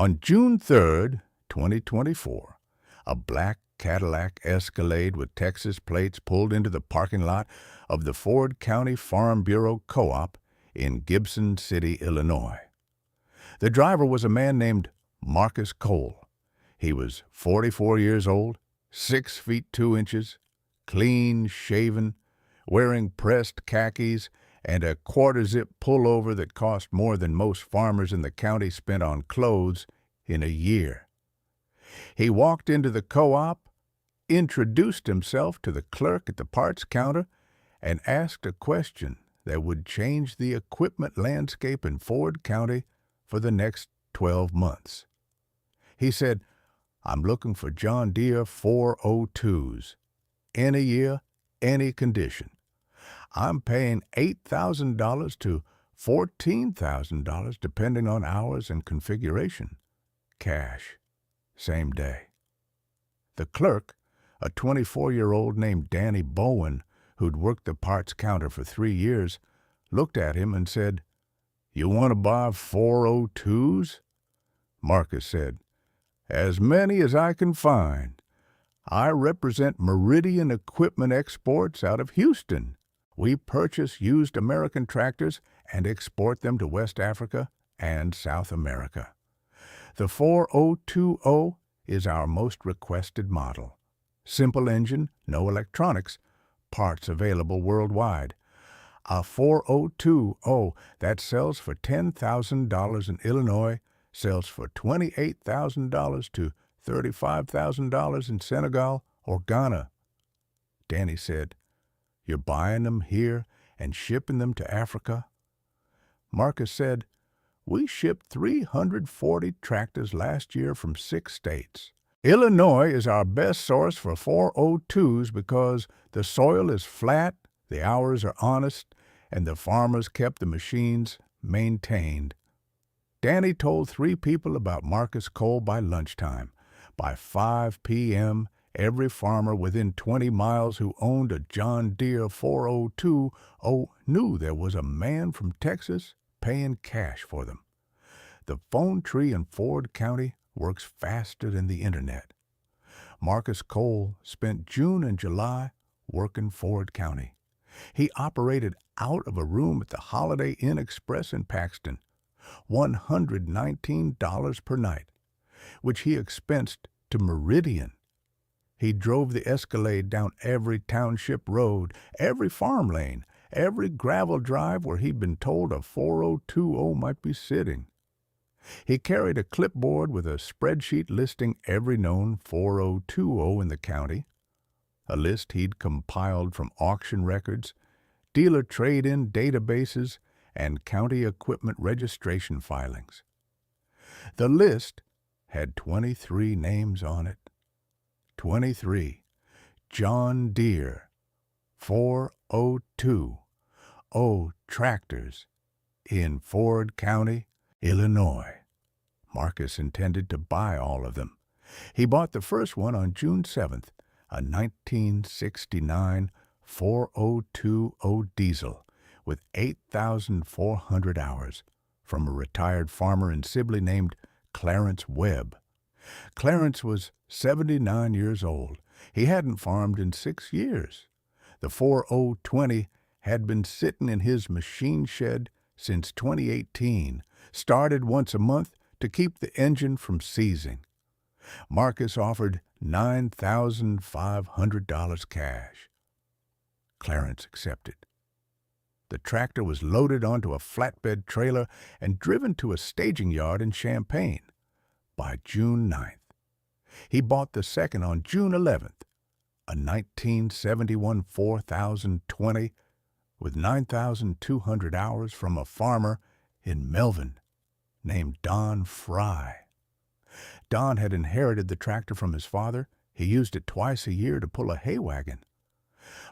On June 3rd, 2024, a black Cadillac Escalade with Texas plates pulled into the parking lot of the Ford County Farm Bureau Co-op in Gibson City, Illinois. The driver was a man named Marcus Cole. He was 44 years old, 6 feet 2 inches, clean-shaven, wearing pressed khakis and a quarter-zip pullover that cost more than most farmers in the county spent on clothes in a year. He walked into the co-op, introduced himself to the clerk at the parts counter, and asked a question that would change the equipment landscape in Ford County for the next 12 months. He said, "I'm looking for John Deere 402s. Any year, any condition. I'm paying $8,000 to $14,000 depending on hours and configuration. Cash. Same day." The clerk, a 24-year-old named Danny Bowen, who'd worked the parts counter for 3 years, looked at him and said, "You want to buy 402s?" Marcus said, "As many as I can find. I represent Meridian Equipment Exports out of Houston. We purchase used American tractors and export them to West Africa and South America. The 4020 is our most requested model. Simple engine, no electronics, parts available worldwide. A 4020 that sells for $10,000 in Illinois sells for $28,000 to $35,000 in Senegal or Ghana." Danny said, "You're buying them here and shipping them to Africa?" Marcus said, "We shipped 340 tractors last year from 6 states. Illinois is our best source for 402s because the soil is flat, the hours are honest, and the farmers kept the machines maintained." Danny told 3 people about Marcus Cole by lunchtime. By 5 p.m., every farmer within 20 miles who owned a John Deere 402 knew there was a man from Texas paying cash for them. The phone tree in Ford County works faster than the internet. Marcus Cole spent June and July working Ford County. He operated out of a room at the Holiday Inn Express in Paxton, $119 per night, which he expensed to Meridian. He drove the Escalade down every township road, every farm lane, every gravel drive where he'd been told a 4020 might be sitting. He carried a clipboard with a spreadsheet listing every known 4020 in the county, a list he'd compiled from auction records, dealer trade-in databases, and county equipment registration filings. The list had 23 names on it. 23 John Deere 402 tractors in Ford County, Illinois. Marcus intended to buy all of them. He bought the first one on June 7th, a 1969 4020 diesel with 8,400 hours from a retired farmer in Sibley named Clarence Webb. Clarence was 79 years old. He hadn't farmed in 6 years. The 4020 had been sitting in his machine shed since 2018, started once a month to keep the engine from seizing. Marcus offered $9,500 cash. Clarence accepted. The tractor was loaded onto a flatbed trailer and driven to a staging yard in Champaign by June 9th. He bought the second on June 11th, a 1971 4020 with 9,200 hours from a farmer in Melvin named Don Fry. Don had inherited the tractor from his father. He used it twice a year to pull a hay wagon.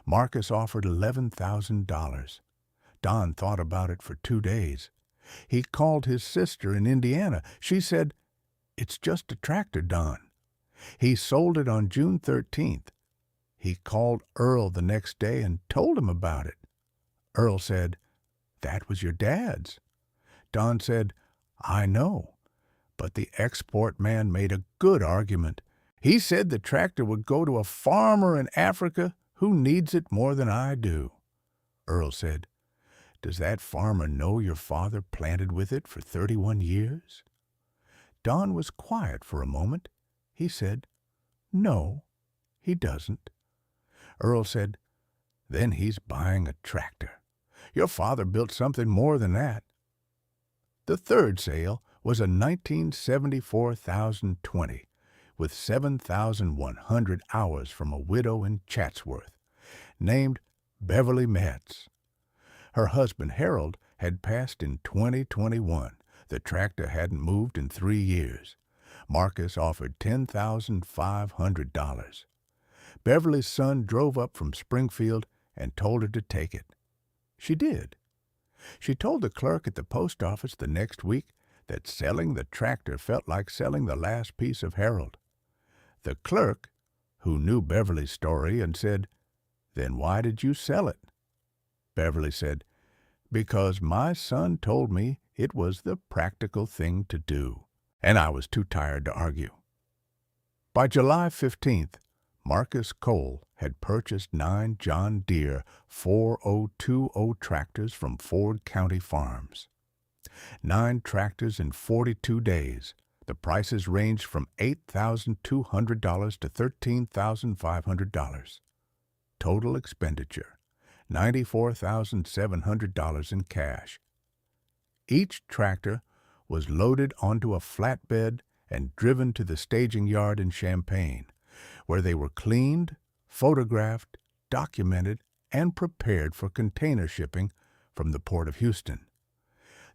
Marcus offered $11,000. Don thought about it for 2 days. He called his sister in Indiana. She said, "It's just a tractor, Don." He sold it on June 13th. He called Earl the next day and told him about it. Earl said, "That was your dad's." Don said, "I know, But the export man made a good argument. He said the tractor would go to a farmer in Africa who needs it more than I do. Earl said, "Does that farmer know your father planted with it for 31 years?" Don was quiet for a moment. He said, "No, he doesn't." Earl said, "Then he's buying a tractor. Your father built something more than that." The third sale was a 1974 1020 with 7,100 hours from a widow in Chatsworth, named Beverly Metz. Her husband, Harold, had passed in 2021. The tractor hadn't moved in 3 years. Marcus offered $10,500. Beverly's son drove up from Springfield and told her to take it. She did. She told the clerk at the post office the next week that selling the tractor felt like selling the last piece of Harold. The clerk, who knew Beverly's story, and said, "Then why did you sell it?" Beverly said, "Because my son told me it was the practical thing to do, and I was too tired to argue." By July 15th, Marcus Cole had purchased 9 John Deere 4020 tractors from Ford County Farms. 9 tractors in 42 days. The prices ranged from $8,200 to $13,500. Total expenditure, $94,700 in cash. Each tractor was loaded onto a flatbed and driven to the staging yard in Champaign, where they were cleaned, photographed, documented, and prepared for container shipping from the Port of Houston.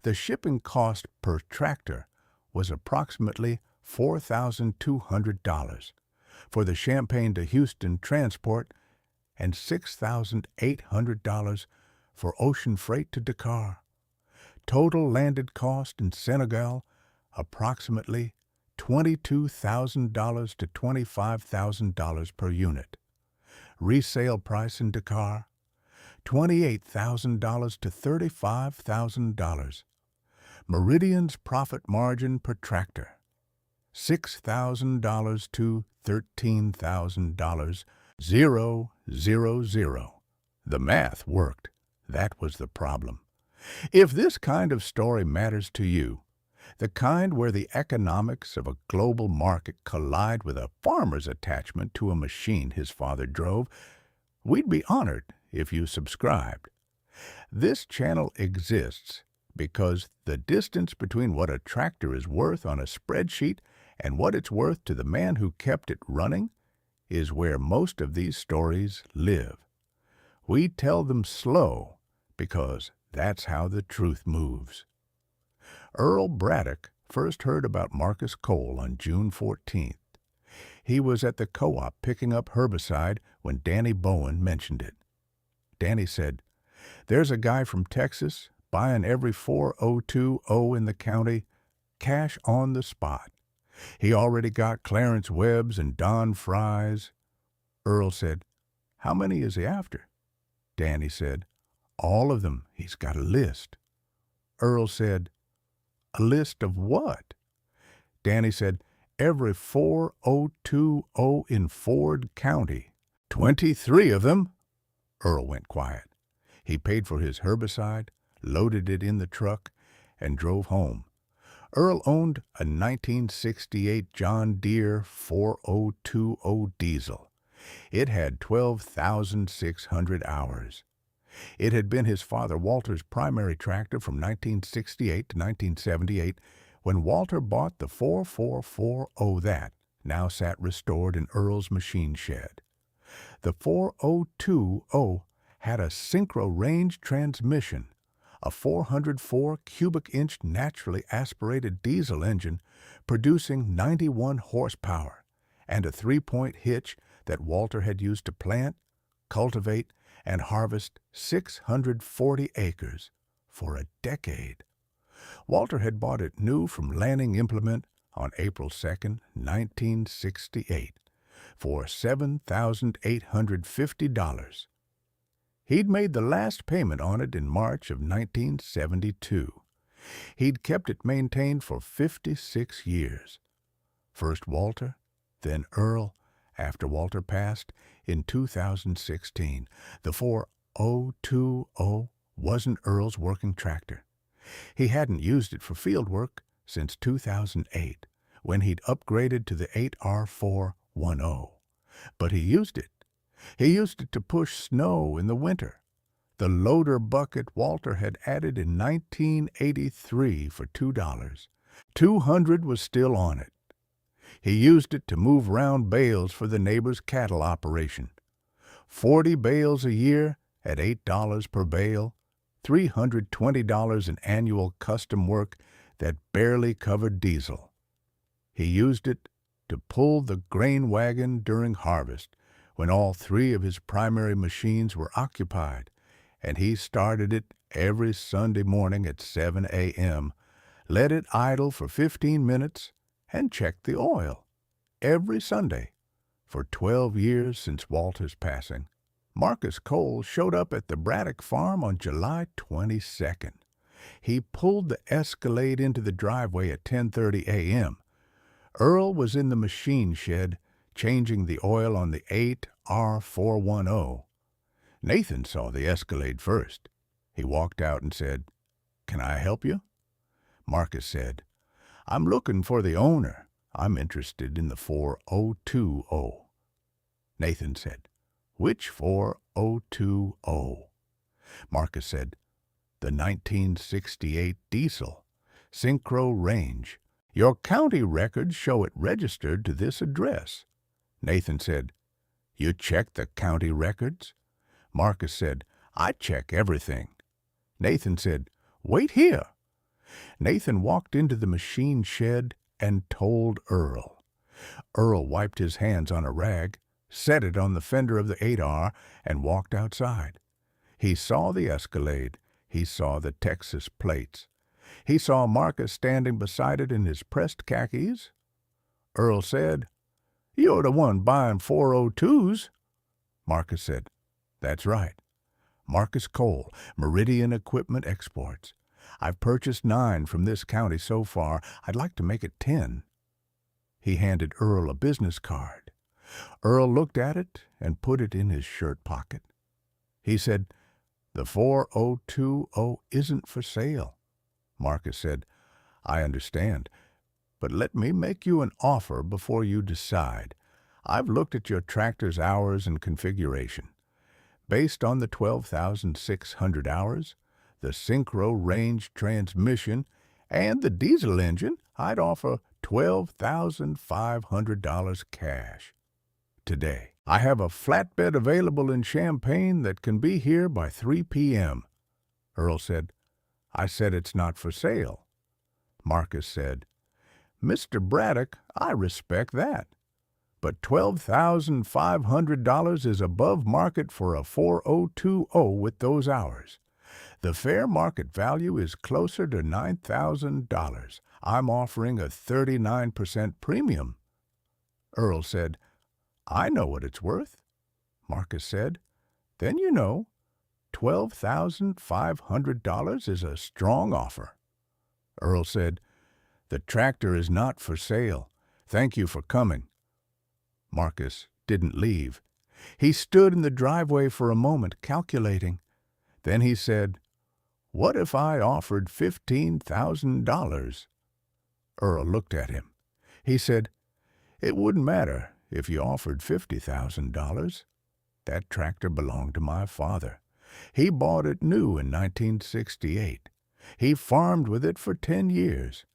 The shipping cost per tractor was approximately $4,200 for the Champaign to Houston transport and $6,800 for ocean freight to Dakar. Total landed cost in Senegal, approximately $22,000 to $25,000 per unit. Resale price in Dakar, $28,000 to $35,000. Meridian's profit margin per tractor, $6,000 to $13,000, 0, 0, 0. The math worked. That was the problem. If this kind of story matters to you, the kind where the economics of a global market collide with a farmer's attachment to a machine his father drove, we'd be honored if you subscribed. This channel exists because the distance between what a tractor is worth on a spreadsheet and what it's worth to the man who kept it running is where most of these stories live. We tell them slow because that's how the truth moves. Earl Bradock first heard about Marcus Cole on June 14th. He was at the co-op picking up herbicide when Danny Bowen mentioned it. Danny said, "There's a guy from Texas buying every 4020 in the county, cash on the spot. He already got Clarence Webb's and Don Fry's." Earl said, "How many is he after?" Danny said, "All of them. He's got a list." Earl said, "A list of what?" Danny said, "Every 4020 in Ford County. 23 of them." Earl went quiet. He paid for his herbicide, loaded it in the truck, and drove home. Earl owned a 1968 John Deere 4020 diesel. It had 12,600 hours. It had been his father Walter's primary tractor from 1968 to 1978 when Walter bought the 4440 that now sat restored in Earl's machine shed. The 4020 had a synchro range transmission, a 404 cubic inch naturally aspirated diesel engine producing 91 horsepower, and a 3-point hitch that Walter had used to plant, cultivate, and harvest 640 acres for a decade. Walter had bought it new from Lanning Implement on April 2, 1968, for $7,850. He'd made the last payment on it in March of 1972. He'd kept it maintained for 56 years. First Walter, then Earl, after Walter passed in 2016. The 4020 wasn't Earl's working tractor. He hadn't used it for field work since 2008, when he'd upgraded to the 8R410. But he used it. He used it to push snow in the winter. The loader bucket Walter had added in 1983 for $2. 200 was still on it. He used it to move round bales for the neighbor's cattle operation. 40 bales a year at $8 per bale, $320 in annual custom work that barely covered diesel. He used it to pull the grain wagon during harvest, when all three of his primary machines were occupied, and he started it every Sunday morning at 7 a.m., let it idle for 15 minutes, and checked the oil. Every Sunday, for 12 years since Walter's passing. Marcus Cole showed up at the Bradock farm on July 22nd. He pulled the Escalade into the driveway at 10:30 a.m. Earl was in the machine shed, changing the oil on the 8R410. Nathan saw the Escalade first. He walked out and said, "Can I help you?" Marcus said, "I'm looking for the owner. I'm interested in the 4020. Nathan said, "Which 4020? Marcus said, "The 1968 diesel, Synchro Range. Your county records show it registered to this address." Nathan said, "You checked the county records?" Marcus said, "I check everything." Nathan said, "Wait here." Nathan walked into the machine shed and told Earl. Earl wiped his hands on a rag, set it on the fender of the 8R, and walked outside. He saw the Escalade. He saw the Texas plates. He saw Marcus standing beside it in his pressed khakis. Earl said, "You're the one buying 402s. Marcus said, "That's right. Marcus Cole, Meridian Equipment Exports. I've purchased 9 from this county so far. I'd like to make it 10. He handed Earl a business card. Earl looked at it and put it in his shirt pocket. He said, "The 4020 isn't for sale." Marcus said, "I understand, but let me make you an offer before you decide. I've looked at your tractor's hours and configuration. Based on the 12,600 hours, the Synchro Range transmission, and the diesel engine, I'd offer $12,500 cash. Today, I have a flatbed available in Champaign that can be here by 3 p.m. Earl said, "I said it's not for sale." Marcus said, "Mr. Bradock, I respect that. But $12,500 is above market for a 4020 with those hours. The fair market value is closer to $9,000. I'm offering a 39% premium." Earl said, "I know what it's worth." Marcus said, "Then you know, $12,500 is a strong offer." Earl said, "The tractor is not for sale. Thank you for coming." Marcus didn't leave. He stood in the driveway for a moment, calculating. Then he said, "What if I offered $15,000? Earl looked at him. He said, "It wouldn't matter if you offered $50,000. That tractor belonged to my father. He bought it new in 1968. He farmed with it for 10 years.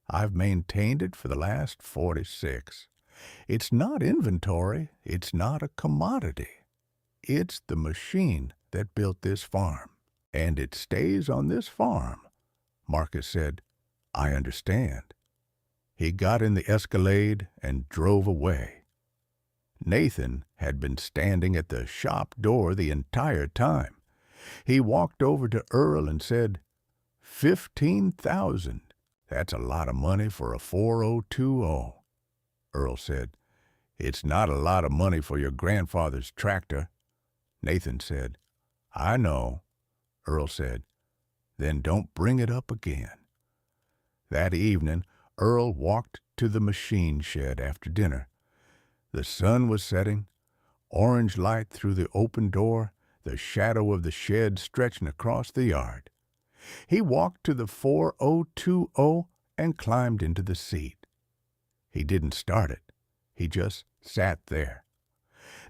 I've maintained it for the last 46. It's not inventory. It's not a commodity. It's the machine that built this farm, and it stays on this farm." Marcus said, "I understand." He got in the Escalade and drove away. Nathan had been standing at the shop door the entire time. He walked over to Earl and said, $15,000. That's a lot of money for a 4020. Earl said, "It's not a lot of money for your grandfather's tractor." Nathan said, "I know." Earl said, "Then don't bring it up again." That evening, Earl walked to the machine shed after dinner. The sun was setting, orange light through the open door, the shadow of the shed stretching across the yard. He walked to the 4020 and climbed into the seat. He didn't start it. He just sat there.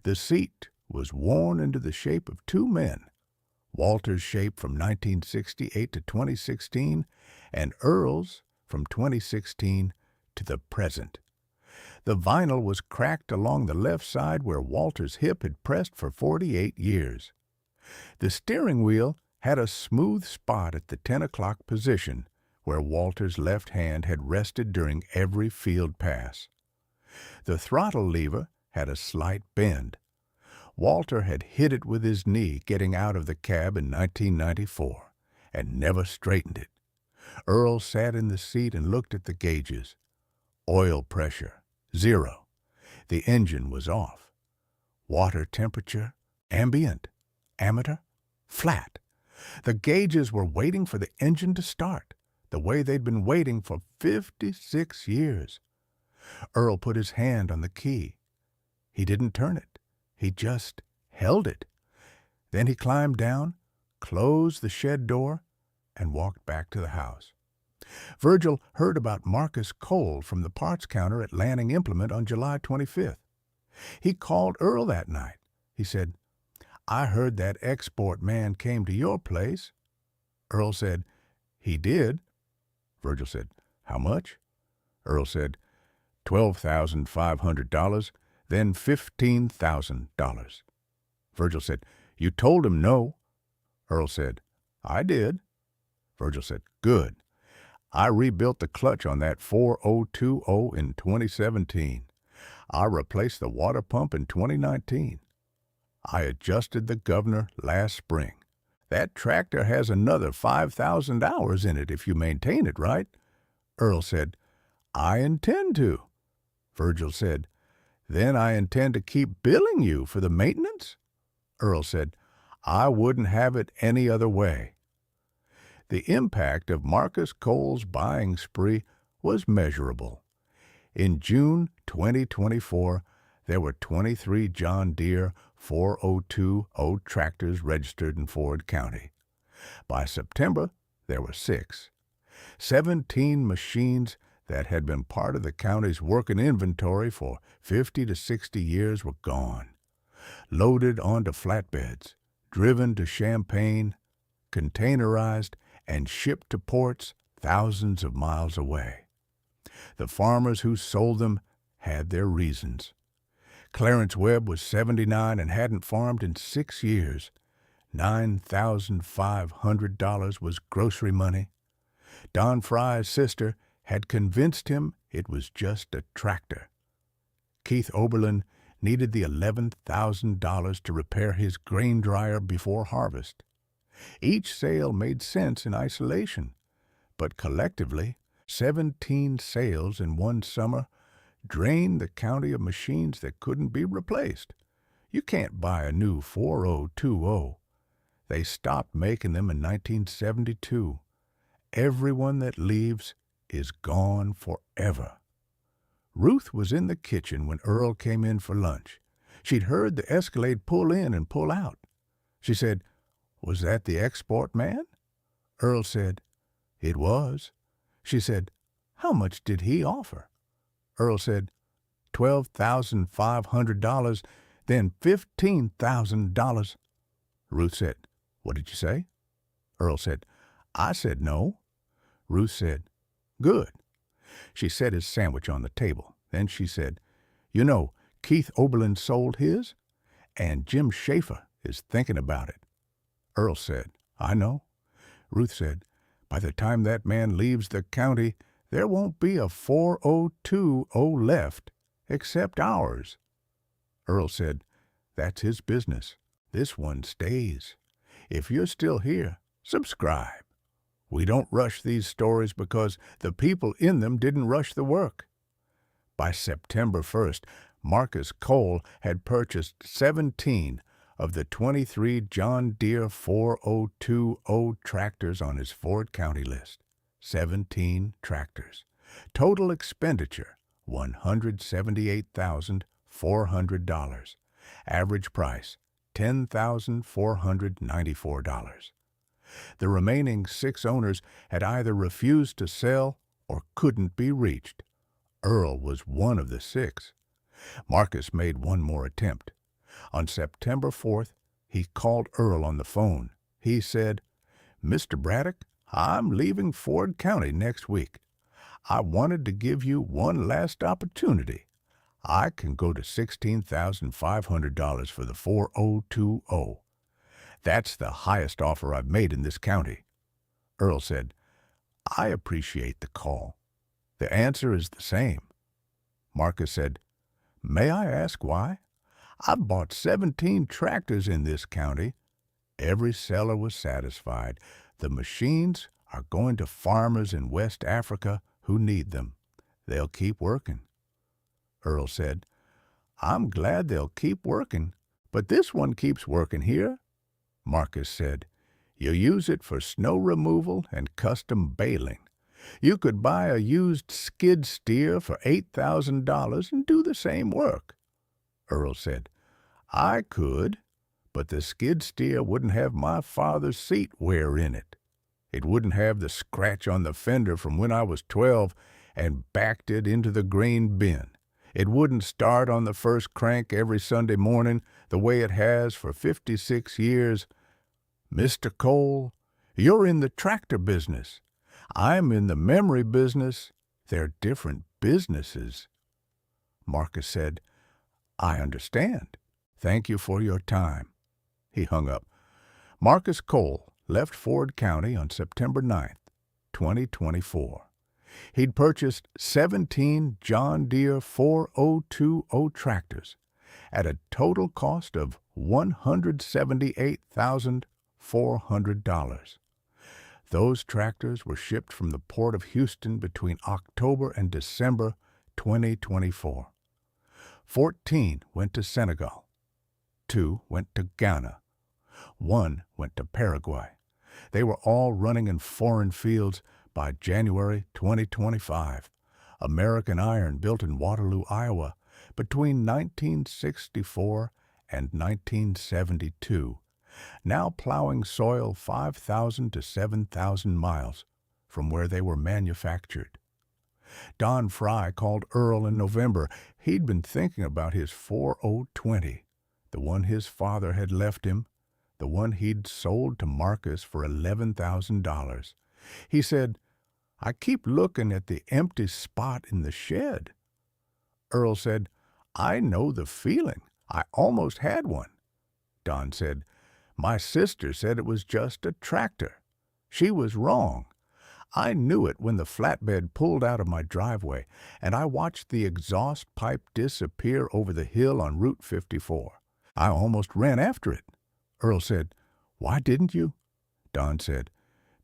The seat was worn into the shape of two men, Walter's shape from 1968 to 2016, and Earl's from 2016 to the present. The vinyl was cracked along the left side where Walter's hip had pressed for 48 years. The steering wheel had a smooth spot at the 10 o'clock position where Walter's left hand had rested during every field pass. The throttle lever had a slight bend. Walter had hit it with his knee getting out of the cab in 1994 and never straightened it. Earl sat in the seat and looked at the gauges. Oil pressure, 0. The engine was off. Water temperature, ambient. Amateur, flat. The gauges were waiting for the engine to start, the way they'd been waiting for 56 years. Earl put his hand on the key. He didn't turn it. He just held it. Then he climbed down, closed the shed door, and walked back to the house. Virgil heard about Marcus Cole from the parts counter at Lanning Implement on July 25th. He called Earl that night. He said, "I heard that export man came to your place." Earl said, "He did." Virgil said, "How much?" Earl said, $12,500, then $15,000. Virgil said, "You told him no." Earl said, "I did." Virgil said, "Good. I rebuilt the clutch on that 4020 in 2017. I replaced the water pump in 2019. I adjusted the governor last spring. That tractor has another 5,000 hours in it if you maintain it right." Earl said, "I intend to." Virgil said, "Then I intend to keep billing you for the maintenance." Earl said, "I wouldn't have it any other way." The impact of Marcus Cole's buying spree was measurable. In June 2024, there were 23 John Deere 4020 tractors registered in Ford County. By September, there were 6. 17 machines that had been part of the county's working inventory for 50 to 60 years were gone, loaded onto flatbeds, driven to Champaign, containerized, and shipped to ports thousands of miles away. The farmers who sold them had their reasons. Clarence Webb was 79 and hadn't farmed in 6 years. $9,500 was grocery money. Don Fry's sister had convinced him it was just a tractor. Keith Oberlin needed the $11,000 to repair his grain dryer before harvest. Each sale made sense in isolation, but collectively, 17 sales in one summer drained the county of machines that couldn't be replaced. You can't buy a new 4020. They stopped making them in 1972. Everyone that leaves is gone forever. Ruth was in the kitchen when Earl came in for lunch. She'd heard the Escalade pull in and pull out. She said, "Was that the export man?" Earl said, "It was." She said, "How much did he offer?" Earl said, $12,500, then $15,000. Ruth said, "What did you say?" Earl said, "I said no." Ruth said, "Good." She set his sandwich on the table. Then she said, "You know, Keith Oberlin sold his, and Jim Schaefer is thinking about it." Earl said, "I know." Ruth said, "By the time that man leaves the county, there won't be a 4020 left, except ours." Earl said, "That's his business. This one stays. If you're still here, subscribe. We don't rush these stories because the people in them didn't rush the work." By September 1st, Marcus Cole had purchased 17 of the 23 John Deere 4020 tractors on his Ford County list. 17 tractors. Total expenditure, $178,400. Average price, $10,494. The remaining 6 owners had either refused to sell or couldn't be reached. Earl was one of the 6. Marcus made one more attempt. On September 4th, he called Earl on the phone. He said, "Mr. Bradock, I'm leaving Ford County next week. I wanted to give you one last opportunity. I can go to $16,500 for the 4020. That's the highest offer I've made in this county." Earl said, "I appreciate the call. The answer is the same." Marcus said, "May I ask why? I've bought 17 tractors in this county." Every seller was satisfied. The machines are going to farmers in West Africa who need them. They'll keep working. Earl said, "I'm glad they'll keep working, but this one keeps working here." Marcus said, "You use it for snow removal and custom baling. You could buy a used skid steer for $8,000 and do the same work." Earl said, "I could, but the skid steer wouldn't have my father's seat wear in it. It wouldn't have the scratch on the fender from when I was 12 and backed it into the grain bin. It wouldn't start on the first crank every Sunday morning the way it has for 56 years. Mr. Cole, you're in the tractor business. I'm in the memory business. They're different businesses." Marcus said, "I understand. Thank you for your time." He hung up. Marcus Cole left Ford County on September 9th, 2024. He'd purchased 17 John Deere 4020 tractors at a total cost of $178,400. Those tractors were shipped from the Port of Houston between October and December 2024. 14 went to Senegal. 2 went to Ghana. 1 went to Paraguay. They were all running in foreign fields by January 2025. American Iron built in Waterloo, Iowa, between 1964 and 1972, now plowing soil 5,000 to 7,000 miles from where they were manufactured. Don Fry called Earl in November. He'd been thinking about his 4020, the one his father had left him, the one he'd sold to Marcus for $11,000. He said, "I keep looking at the empty spot in the shed." Earl said, "I know the feeling. I almost had one." Don said, "My sister said it was just a tractor. She was wrong. I knew it when the flatbed pulled out of my driveway, and I watched the exhaust pipe disappear over the hill on Route 54. I almost ran after it." Earl said, "Why didn't you?" Don said,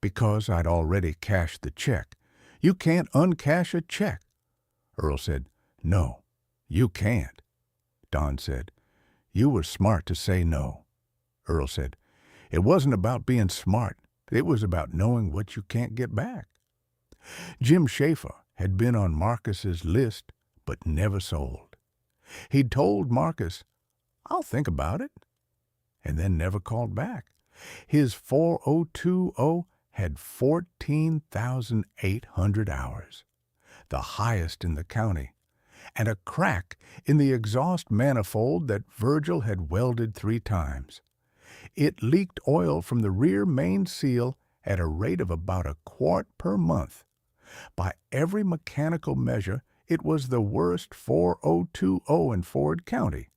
"Because I'd already cashed the check. You can't uncash a check." Earl said, "No, you can't." Don said, "You were smart to say no." Earl said, "It wasn't about being smart. It was about knowing what you can't get back." Jim Schaefer had been on Marcus's list, but never sold. He'd told Marcus, "I'll think about it," and then never called back. His 4020 had 14,800 hours, the highest in the county, and a crack in the exhaust manifold that Virgil had welded 3 times. It leaked oil from the rear main seal at a rate of about a quart per month. By every mechanical measure, it was the worst 4020 in Ford County.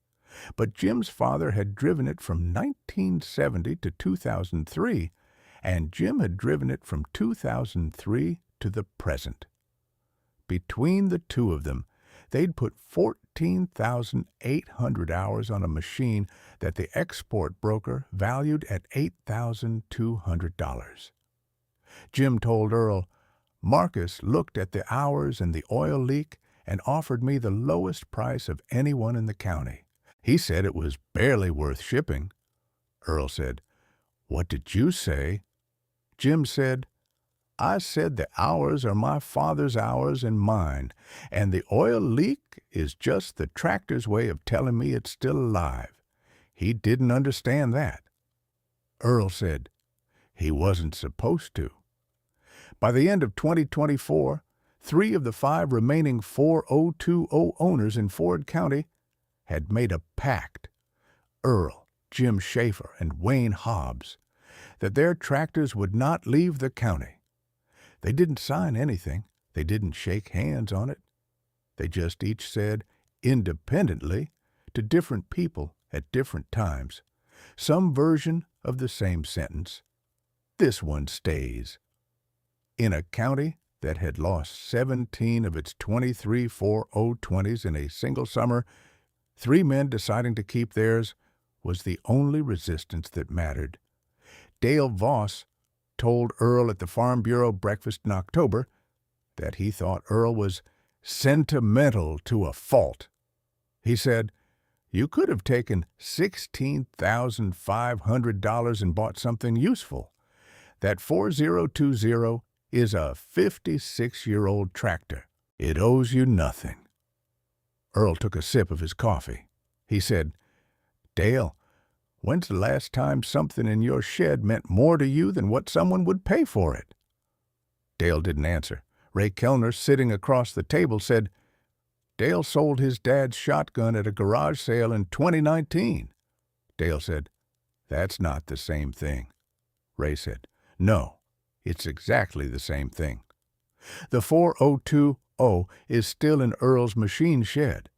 But Jim's father had driven it from 1970 to 2003, and Jim had driven it from 2003 to the present. Between the two of them, they'd put 14,800 hours on a machine that the export broker valued at $8,200. Jim told Earl, "Marcus looked at the hours and the oil leak and offered me the lowest price of anyone in the county. He said it was barely worth shipping." Earl said, "What did you say?" Jim said, I said the hours are my father's hours and mine, and the oil leak is just the tractor's way of telling me it's still alive. He didn't understand that. Earl said he wasn't supposed to. By the end of 2024, 3 of the 5 remaining 4020 owners in Ford County had made a pact, Earl, Jim Schaefer, and Wayne Hobbs, that their tractors would not leave the county. They didn't sign anything. They didn't shake hands on it. They just each said, independently, to different people at different times, some version of the same sentence. This one stays. In a county that had lost 17 of its 23 4020s in a single summer, 3 men deciding to keep theirs was the only resistance that mattered. Dale Voss told Earl at the Farm Bureau breakfast in October that he thought Earl was sentimental to a fault. He said, "You could have taken $16,500 and bought something useful. That 4020 is a 56-year-old tractor. It owes you nothing." Earl took a sip of his coffee. He said, "Dale, when's the last time something in your shed meant more to you than what someone would pay for it?" Dale didn't answer. Ray Kellner, sitting across the table, said, "Dale sold his dad's shotgun at a garage sale in 2019. Dale said, "That's not the same thing." Ray said, "No, it's exactly the same thing. The 4020 is still in Earl's machine shed.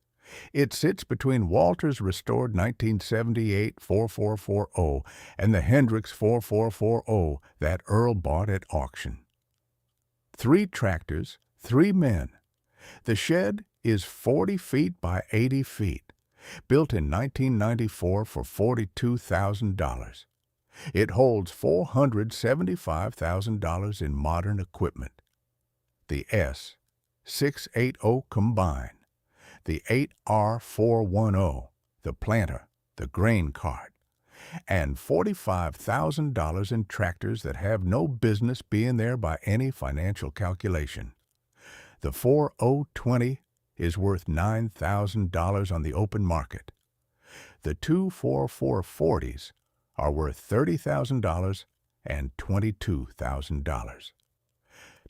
It sits between Walter's restored 1978 4440 and the Hendricks 4440 that Earl bought at auction. 3 tractors, 3 men. The shed is 40 feet by 80 feet, built in 1994 for $42,000. It holds $475,000 in modern equipment. The S680 combine, the 8R410, the planter, the grain cart, and $45,000 in tractors that have no business being there by any financial calculation. The 4020 is worth $9,000 on the open market. The 2 4440s are worth $30,000 and $22,000.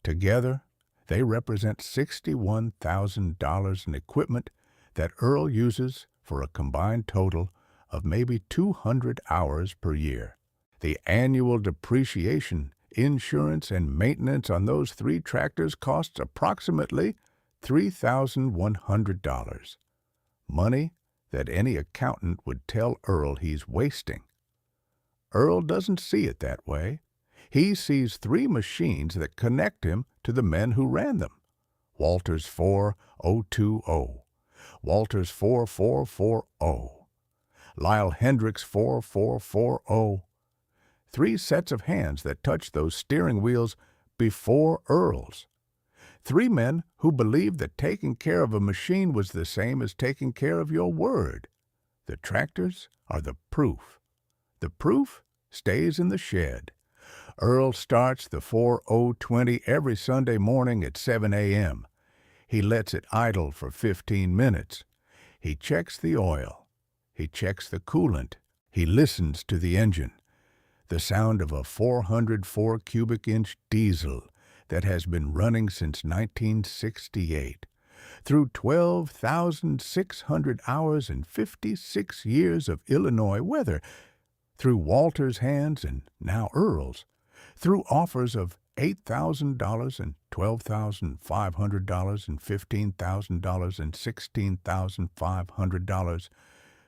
Together, they represent $61,000 in equipment that Earl uses for a combined total of maybe 200 hours per year. The annual depreciation, insurance, and maintenance on those 3 tractors costs approximately $3,100. Money that any accountant would tell Earl he's wasting. Earl doesn't see it that way. He sees 3 machines that connect him to the men who ran them. Walter's 4020, Walter's 4440, Lyle Hendricks 4440. 3 sets of hands that touch those steering wheels before Earl's. 3 men who believed that taking care of a machine was the same as taking care of your word. The tractors are the proof. The proof stays in the shed. Earl starts the 4020 every Sunday morning at 7 a.m. He lets it idle for 15 minutes. He checks the oil. He checks the coolant. He listens to the engine. The sound of a 404 cubic inch diesel that has been running since 1968. Through 12,600 hours and 56 years of Illinois weather. Through Walter's hands and now Earl's. Through offers of $8,000 and $12,500 and $15,000 and $16,500.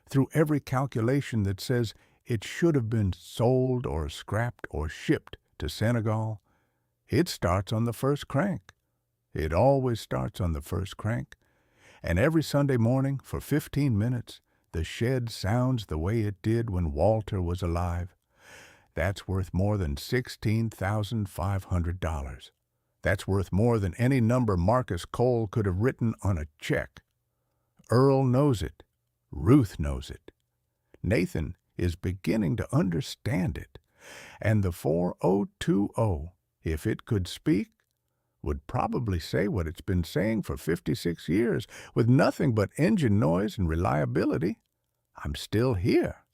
Through every calculation that says it should have been sold or scrapped or shipped to Senegal, it starts on the first crank. It always starts on the first crank. And every Sunday morning for 15 minutes, the shed sounds the way it did when Walter was alive. That's worth more than $16,500. That's worth more than any number Marcus Cole could have written on a check. Earl knows it. Ruth knows it. Nathan is beginning to understand it. And the 4020 if it could speak, would probably say what it's been saying for 56 years with nothing but engine noise and reliability. I'm still here.